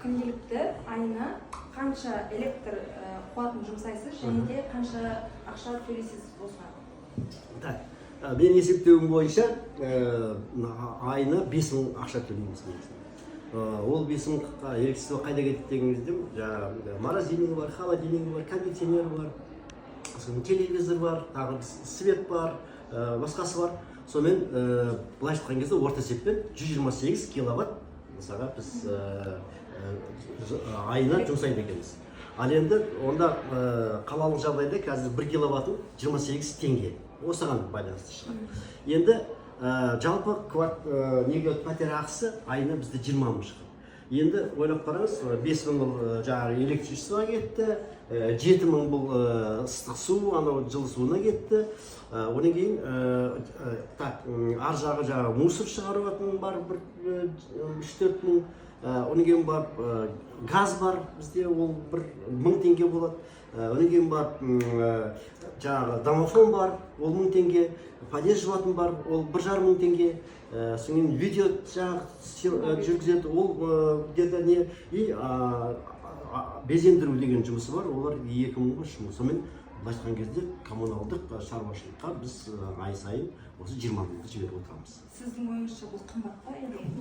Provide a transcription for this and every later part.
күнделікті айына қанша электр қуатын жұмсайсыз және де қанша ақша төлейсіз осыған? Мен есептеуім бойынша айына 5000 ақша төлейміз. Ол 5000 электричество қайда кетеді деген кезде, жаңағы морозильник бар, холодильник бар, кондиционер бар, телевизор бар, тағы свет бар, басқасы бар. Сонымен былай айтқан кезде орта есеппен 128 киловатт мысалға біз айына жұмсайды екенбіз. Ал енді онда қалалық жағдайда қазір 1 киловаттың 28 теңге. Осыған байланысты шығады. Енді жалпы пәтер ақысы айына бізде 20 мың шығады. Енді ойлап қараңыз, 5000 бұл жаңағы электричествоға кетті, 7000 бұл ыстық су, анау жылы суына кетті. Одан кейін ар жағы жаңағы мусор шығаратын бар 3-4 мың. Одан кейін бар газ бар бізде, ол 1000 теңге болады. Одан кейін бар жаңағы домофон бар, ол 1000 теңге. Подъезд жуатын бар, ол 1500 теңге. Соңын видео жүргізеді, ол где-то не, и безендіру деген жұмысы бар, олар 2000-3000. Сонымен басқан кезде коммуналдық шаруашылыққа біз ай сайын осы 20 мыңды жіберіп отырамыз. Сіздің ойыңызша бұл қымбат па?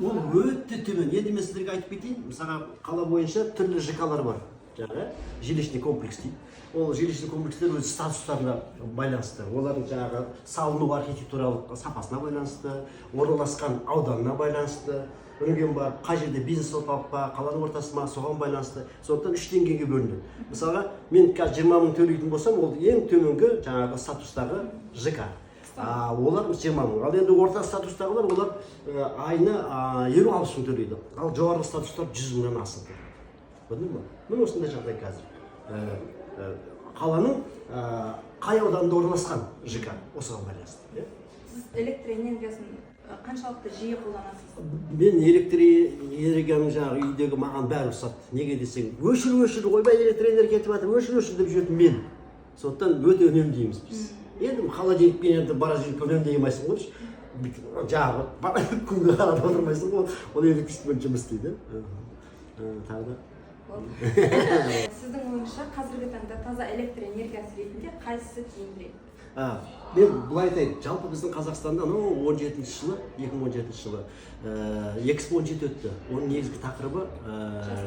Ол өте төмен. Енді мен сіздерге айтып кетейін, мысалы қала бойынша түрлі ЖК-лар бар. Жаңағы жилищный комплекс дейді. Ол жилищный комплекстер өз статустарына байланысты. Олардың жаңағы салыну архитектуралық сапасына байланысты, орналасқан ауданына байланысты, өнген бар, қай жерде бизнес орталық па, қаланың ортасы ма, соған байланысты. Сондықтан 3 деңгейге бөлінеді. Мысалға, мен қазір 20 мың төлейтін болсам, ол ең төменгі жаңағы статустағы ЖК. Олар 20 мың. Ал енді орта статустағылар, олар айына 50-60 мың төлейді. Ал жоғарғы статустар 100 мыңнан асып. Білдің ба? Мен осындай жағдай қазір. Қаланың қай ауданда орналасқан ЖК осыған байланысты. Сіз электр энергиясын қаншалықты жиі қолданасыз? Мен электр энергияның жаңағы үйдегі маған бәрі ұқсат. Неге десең, өшір, ойбай электр энергия кетіп жатыр, өшір деп жүретін мен. Сондықтан өте үнемдейміз біз. Енді холодильникпен енді морозильникпен үнемдей алмайсың ғой. Жаңағы күнге қарап отырмайсың ғой, ол электричествомен жұмыс істейді. Тағы да. Сіздің ойыңызша қазіргі таңда таза электр энергиясы ретінде қайсысы тиімдірек? Мен бұлай айтайын, жалпы біздің Қазақстанда 2017 жылы Экспо 17 өтті. Оның негізгі тақырыбы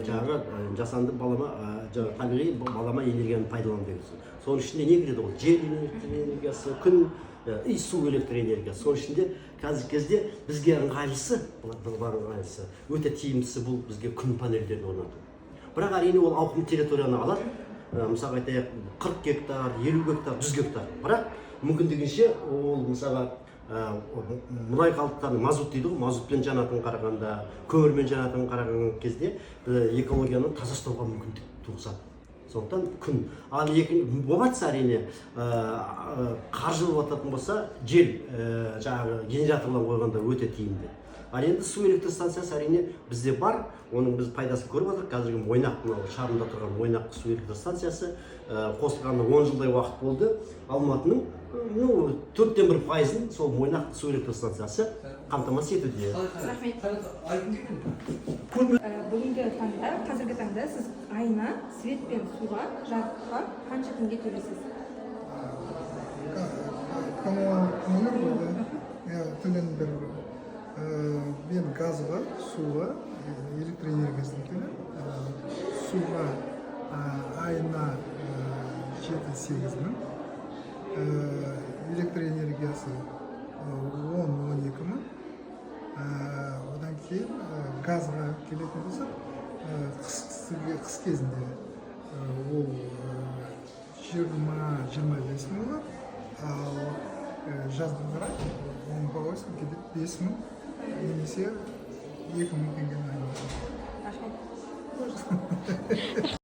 жаңағы жасанды табиғи балама энергияны пайдалану деген. Соның ішінде не кіреді ол? Жел энергиясы, күн, су электр энергиясы. Соның ішінде қазіргі кезде бізге ыңғайлысы, өте тиімдісі бұл бізге күн панельдерін орнату. Бірақ әрине ол ауқымды территорияны алады. Мысалға айтайық 40 гектар, 50 гектар, 100 гектар. Бірақ мүмкіндігінше ол мысалға мұнай қалдықтарын мазут дейді ғой, мазутпен жанатын қарағанда, көмірмен жанатын қараған кезде экологияны таза ұстауға мүмкіндік туғызады. Сондықтан күн. Ал болмаса әрине қаржы болатын болса, жел жаңағы генераторлар қойғанда өте тиімді. Ал енді су электр станциясы әрине бізде бар, оның біз пайдасын көріп отырмыз. Қазіргі Мойнақ шарында тұрған Мойнақ су электр станциясы қосылғанына 10 жылдай уақыт болды. Алматының 4-1% сол Мойнақ су электр станциясы қамтамасыз етуде. Бүгінгі таңда, қазіргі таңда сіз айына свет пен суға, жарыққа қанша теңге төлейсіз? Мен газға, суға, электр энергиясын төлеймін. Суға айына 7-8 мың. Электр энергиясы 10-12 мың. Одан кейін газға келетін болсақ, қыс кезінде ол 20-25 мың болады. Ал жаздың қарай 5 мың. Немесе 2000 теңгені айналады.